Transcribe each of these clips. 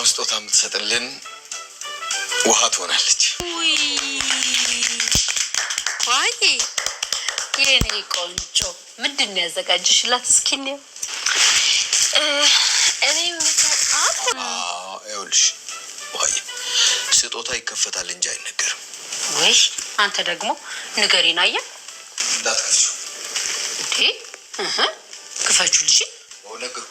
ያው ስጦታ የምትሰጥልን ውሃ ትሆናለች። ዋይ የኔ ቆንጆ ምንድን ያዘጋጅሽላት? እስኪ ነው እኔ ምትጣጣ ይኸውልሽ ዋይ ስጦታ ይከፈታል እንጂ አይነገርም። ወይ አንተ ደግሞ ንገሪና አያ እንዳትከፍሹ እንዴ ክፈቹ ልጅ ወለገኩ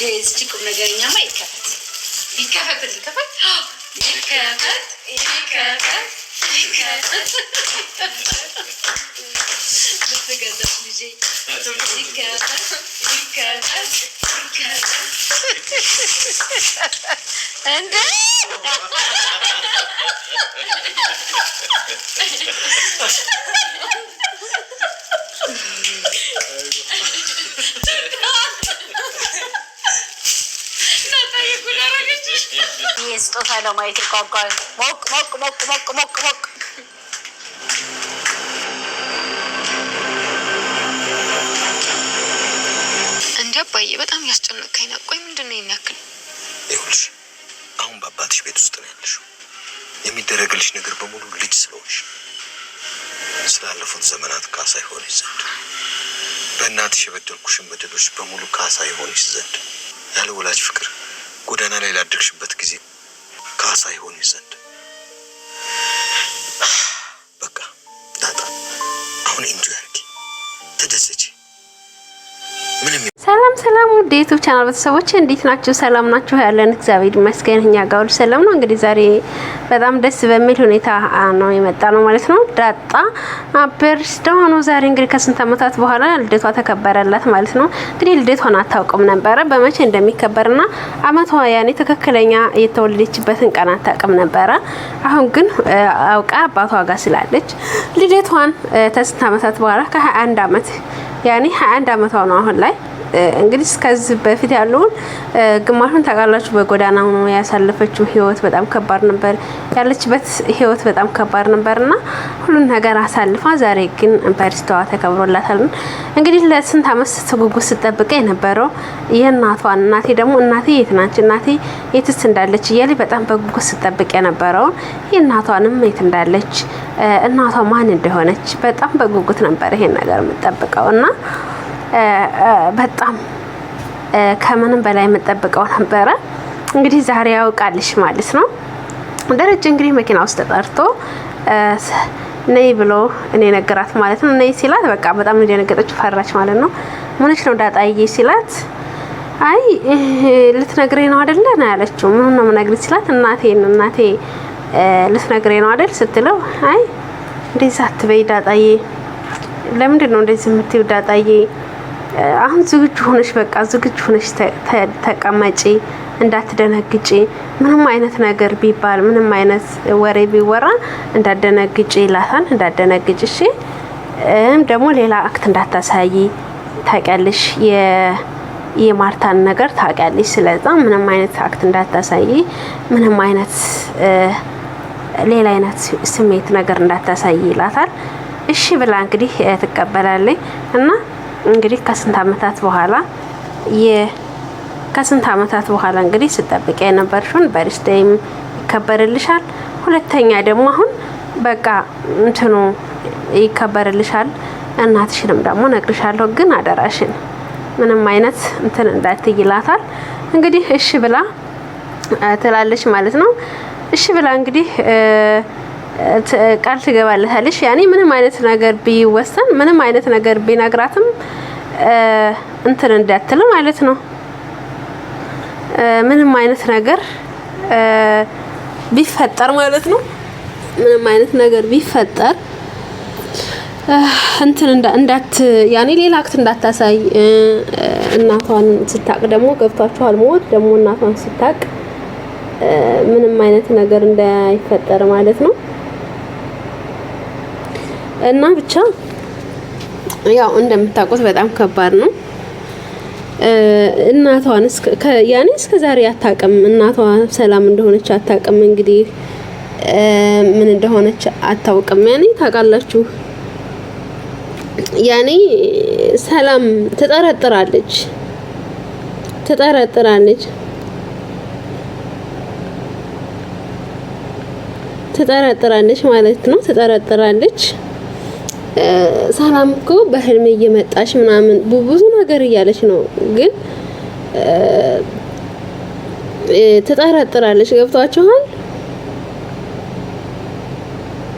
ደስቲ ቁም ነገርኛማ ይከፈት بتجذب لجي انت يسقط على مية الكوكاي موك موك موك موك موك موك እንዴ አባዬ በጣም ያስጨነቀኝ ነው። ቆይ ምንድነው የሚያክል? ይኸውልሽ አሁን በአባትሽ ቤት ውስጥ ነው ያለሽው። የሚደረግልሽ ነገር በሙሉ ልጅ ስለሆንሽ ስላለፉት ዘመናት ካሳ ይሆንሽ ዘንድ በእናትሽ የበደልኩሽን በደሎች በሙሉ ካሳ ይሆንሽ ዘንድ ያለ ወላጅ ፍቅር ጎዳና ላይ ላደግሽበት ጊዜ ካሳ ይሆንሽ ዘንድ በቃ ዳጣ አሁን ኢንጆይ አድርጊ፣ ተደሰቺ። ሰላም ሰላም ውድ ዩቲዩብ ቻናል ቤተሰቦች እንዴት ናችሁ? ሰላም ናችሁ? ያለን እግዚአብሔር ይመስገን እኛ ጋር ሁሉ ሰላም ነው። እንግዲህ ዛሬ በጣም ደስ በሚል ሁኔታ ነው የመጣ ነው ማለት ነው። ዳጣ በርዝዴ ሆኖ ዛሬ እንግዲህ ከስንት ዓመታት በኋላ ልደቷ ተከበረላት ማለት ነው። እንግዲህ ልደቷን አታውቅም ነበረ በመቼ እንደሚከበርና አመቷ ያኔ ትክክለኛ የተወለደችበትን ቀን አታውቅም ነበረ። አሁን ግን አውቃ አባቷ ጋር ስላለች ልደቷን ከስንት ዓመታት በኋላ ከ21 ዓመት ያኔ 21 ዓመቷ ነው አሁን ላይ። እንግዲህ እስከዚህ በፊት ያለውን ግማሹን ታውቃላችሁ። በጎዳና ነው ያሳለፈችው ህይወት በጣም ከባድ ነበር። ያለችበት ህይወት በጣም ከባድ ነበርና ሁሉን ነገር አሳልፋ ዛሬ ግን በርዝዴዋ ተከብሮላታል። እንግዲህ ለስንት ዓመት ስትጉጉት ስትጠብቅ የነበረው የእናቷን እናቴ ደግሞ እናቴ የት ናች እናቴ የትስ እንዳለች እያለች በጣም በጉጉት ስትጠብቅ የነበረው የእናቷንም የት እንዳለች እናቷ ማን እንደሆነች በጣም በጉጉት ነበር ይሄን ነገር የምትጠብቀውና በጣም ከመንም በላይ የምጠብቀው ነበረ። እንግዲህ ዛሬ ያውቃልሽ ማለት ነው። ደረጀ እንግዲህ መኪና ውስጥ ተጠርቶ ነይ ብሎ እኔ ነገራት ማለት ነው። ነይ ሲላት በቃ በጣም እንደነገጠች ፈራች ማለት ነው። ምንሽ ነው ዳጣዬ ሲላት አይ ልትነግረኝ ነው አይደለ ነው ያለችው። ምን ነው የምነግርሽ ሲላት እናቴ ልትነግረኝ ነው አይደል ስትለው አይ እንደዛ አትበይ ዳጣዬ፣ ለምንድን ነው እንደዚህ የምትይው ዳጣዬ? አሁን ዝግጁ ሆነሽ በቃ ዝግጁ ሆነሽ ተቀመጪ፣ እንዳትደነግጪ። ምንም አይነት ነገር ቢባል ምንም አይነት ወሬ ቢወራ እንዳትደነግጪ ይላታል። እንዳትደነግጪ እሺ። ደግሞ ሌላ አክት እንዳታሳይ ታውቂያለሽ፣ የማርታን ነገር ታውቂያለሽ። ስለዛ ምንም አይነት አክት እንዳታሳይ፣ ምንም አይነት ሌላ አይነት ስሜት ነገር እንዳታሳይ ይላታል። እሺ ብላ እንግዲህ ትቀበላለች እና እንግዲህ ከስንት ዓመታት በኋላ እንግዲህ ስጠብቅ የነበርሽውን በርዝዴም ይከበርልሻል። ሁለተኛ ደግሞ አሁን በቃ እንትኑ ይከበርልሻል። እናትሽንም ደግሞ ነግርሻለሁ፣ ግን አደራሽን ምንም አይነት እንትን እንዳትይ ይላታል። እንግዲህ እሺ ብላ ትላለች ማለት ነው። እሺ ብላ እንግዲህ ቃል ትገባለታለች። ያኔ ምንም አይነት ነገር ቢወሰን ምንም አይነት ነገር ቢነግራትም እንትን እንዳትል ማለት ነው። ምንም አይነት ነገር ቢፈጠር ማለት ነው። ምንም አይነት ነገር ቢፈጠር እንትን እንዳት ያኔ ሌላ አክት እንዳታሳይ። እናቷን ስታቅ ደግሞ ገብቷችኋል። ሞት ደግሞ እናቷን ስታቅ ምንም አይነት ነገር እንዳይፈጠር ማለት ነው። እና ብቻ ያው እንደምታውቁት በጣም ከባድ ነው። እናቷን ያኔ እስከ ዛሬ አታውቅም። እናቷ ሰላም እንደሆነች አታውቅም። እንግዲህ ምን እንደሆነች አታውቅም። ያኔ ታውቃላችሁ ያኔ ሰላም ትጠረጥራለች ማለት ነው። ትጠረጥራለች። ሰላም እኮ በህልሜ እየመጣች ምናምን ብዙ ነገር እያለች ነው፣ ግን ትጠረጥራለች። ገብቷችኋል?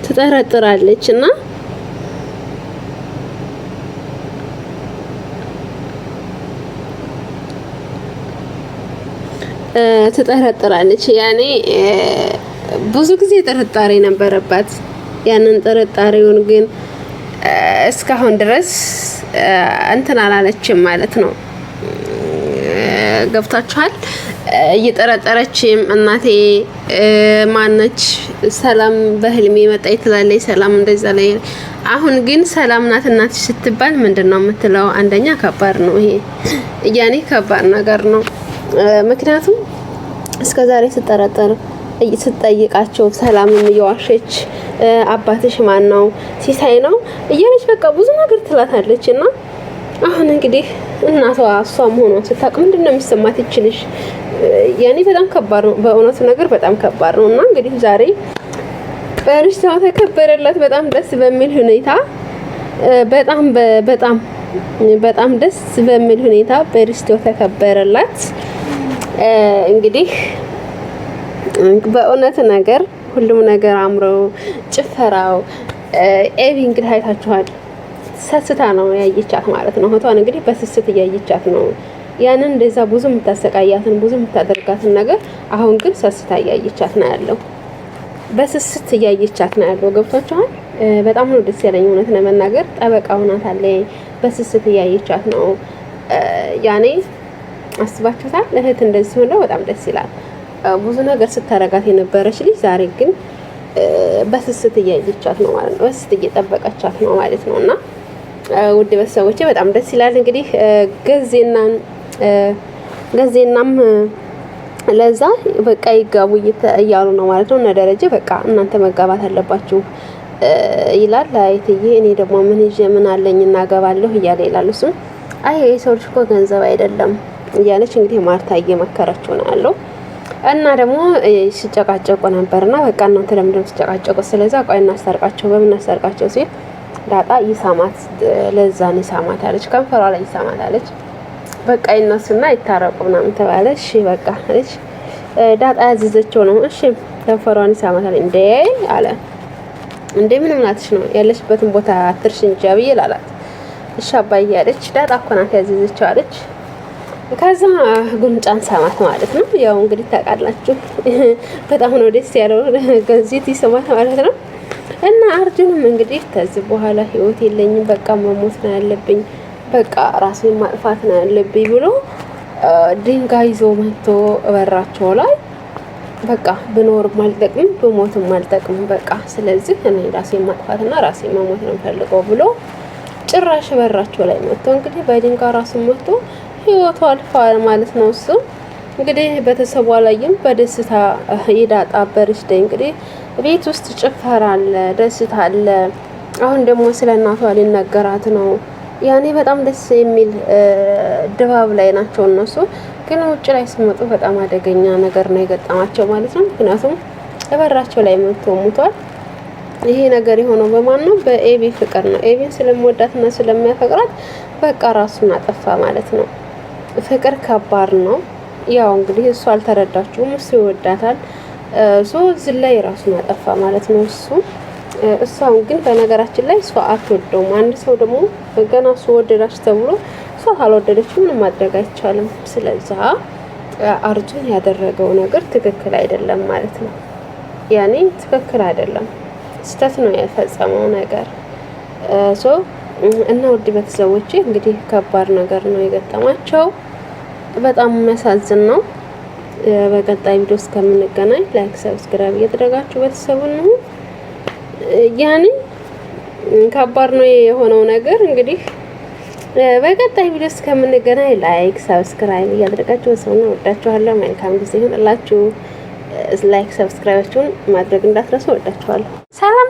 ትጠረጥራለች እና ትጠረጥራለች። ያኔ ብዙ ጊዜ ጥርጣሬ ነበረባት። ያንን ጥርጣሬውን ግን እስካሁን ድረስ እንትን አላለችም ማለት ነው። ገብታችኋል? እየጠረጠረችም እናቴ ማነች ሰላም በህልሜ መጣች ትላለች። ሰላም እንደዛ ላይ አሁን ግን ሰላም ናት እናትሽ ስትባል ምንድነው የምትለው? አንደኛ ከባድ ነው ይሄ፣ ያኔ ከባድ ነገር ነው። ምክንያቱም እስከዛሬ ስጠረጠር ስትጠይቃቸው ሰላምም እየዋሸች አባትሽ ማን ነው ሲሳይ ነው እያለች በቃ ብዙ ነገር ትላታለች። እና አሁን እንግዲህ እናቷ እሷ መሆኗን ስታውቅ ምንድነው የሚሰማት ይችልሽ? ያኔ በጣም ከባድ ነው በእውነቱ ነገር በጣም ከባድ ነው። እና እንግዲህ ዛሬ በርሽታው ተከበረላት በጣም ደስ በሚል ሁኔታ በጣም ደስ በሚል ሁኔታ በርሽታው ተከበረላት። እንግዲህ በእውነት ነገር ሁሉም ነገር አምሮ ጭፈራው ኤቢ እንግዲህ አይታችኋል። ሰስታ ነው ያየቻት ማለት ነው። እህቷን እንግዲህ በስስት እያየቻት ነው። ያንን እንደዛ ብዙ የምታሰቃያትን ብዙ የምታደርጋትን ነገር አሁን ግን ሰስታ እያየቻት ነው ያለው። በስስት እያየቻት ነው ያለው። ገብቷችኋል? በጣም ነው ደስ ያለኝ እውነት ለመናገር ጠበቃ ሆናታለች። በስስት እያየቻት ነው። ያኔ አስባችሁታል? እህት እንደዚህ ሆነው በጣም ደስ ይላል። ብዙ ነገር ስታረጋት የነበረች ልጅ ዛሬ ግን በስስት እያየቻት ነው ማለት ነው። በስስት እየጠበቀቻት ነው ማለት ነው። እና ውድ ቤተሰቦቼ በጣም ደስ ይላል። እንግዲህ ገዜናም ለዛ በቃ ይጋቡ እያሉ ነው ማለት ነው። እና ደረጀ በቃ እናንተ መጋባት አለባችሁ ይላል። አይትዬ እኔ ደግሞ ምን ይዤ ምን አለኝ እናገባለሁ እያለ ይላል። እሱም አይ የሰው ልጅ እኮ ገንዘብ አይደለም እያለች እንግዲህ ማርታ እየመከረችው ነው ያለው። እና ደግሞ ሲጨቃጨቁ ነበርና በቃ እናንተ ለምንድን ነው ሲጨቃጨቁ? ስለዚህ ቆይ እናስታርቃቸው። በምን እናስታርቃቸው ሲል ዳጣ ይሳማት ለዛን ይሳማት አለች። ከንፈሯ ላይ ይሳማት አለች። በቃ ይነሱና ይታረቁ ምናምን ተባለ። እሺ በቃ አለች። ዳጣ ያዘዘችው ነው። እሺ ከንፈሯን ይሳማት አለች። እንዴ አለ እንዴ ምንም ናትሽ ነው ያለችበትን ቦታ አትርሽ እንጂ አብዬ ላላት። እሺ አባዬ አለች። ዳጣ እኮ ናት ያዘዘችው አለች። ከዛ ጉንጫን ሳማት ማለት ነው። ያው እንግዲህ ታውቃላችሁ በጣም ነው ደስ ያለው ገዚት ይስማት ማለት ነው። እና አርጁንም እንግዲህ ከዚህ በኋላ ህይወት የለኝም በቃ መሞት ነው ያለብኝ፣ በቃ ራሴን ማጥፋት ነው ያለብኝ ብሎ ድንጋይ ይዞ መጥቶ በራቸው ላይ በቃ ብኖርም አልጠቅም ብሞትም አልጠቅም በቃ ስለዚህ እኔ ራሴን ማጥፋትና ራሴን መሞት ነው ፈልገው ብሎ ጭራሽ በራቸው ላይ መጥቶ እንግዲህ በድንጋይ ራሱን መጥቶ ህይወቱ አልፏል ማለት ነው። እሱ እንግዲህ ቤተሰቧ ላይም በደስታ የዳጣ በርሽዴ እንግዲህ ቤት ውስጥ ጭፈራ አለ፣ ደስታ አለ። አሁን ደግሞ ስለ እናቷ ሊነገራት ነው። ያኔ በጣም ደስ የሚል ድባብ ላይ ናቸው እነሱ። ግን ውጭ ላይ ሲመጡ በጣም አደገኛ ነገር ነው የገጠማቸው ማለት ነው። ምክንያቱም በራቸው ላይ መጥቶ ሞቷል። ይሄ ነገር የሆነው በማን ነው? በኤቢ ፍቅር ነው። ኤቢን ስለምወዳትና ስለሚያፈቅራት በቃ ራሱን አጠፋ ማለት ነው። ፍቅር ከባድ ነው። ያው እንግዲህ እሱ አልተረዳችውም። እሱ ይወዳታል። እዚህ ላይ ራሱን አጠፋ ማለት ነው እሷን ግን በነገራችን ላይ እሷ አትወደውም። አንድ ሰው ደግሞ ገና እሱ ወደዳች ተብሎ እሷ ካልወደደችው ምንም ማድረግ አይቻልም። ስለዛ አርጁን ያደረገው ነገር ትክክል አይደለም ማለት ነው። ያኔ ትክክል አይደለም፣ ስህተት ነው የፈጸመው ነገር እና ውድ ቤተሰቦቼ እንግዲህ ከባድ ነገር ነው የገጠማቸው። በጣም የሚያሳዝን ነው። በቀጣይ ቪዲዮ እስከምንገናኝ ላይክ፣ ሰብስክራይብ እያደረጋችሁ ቤተሰቡን ነው። ያኔ ከባድ ነው የሆነው ነገር እንግዲህ በቀጣይ ቪዲዮ እስከምንገናኝ ላይክ፣ ሰብስክራይብ እያደረጋችሁ ቤተሰቡን ነው። ወዳችኋለሁ። መልካም ጊዜ ይሁንላችሁ። ላይክ ሰብስክራይባችሁን ማድረግ እንዳትረሱ። ወዳችኋለሁ። ሰላም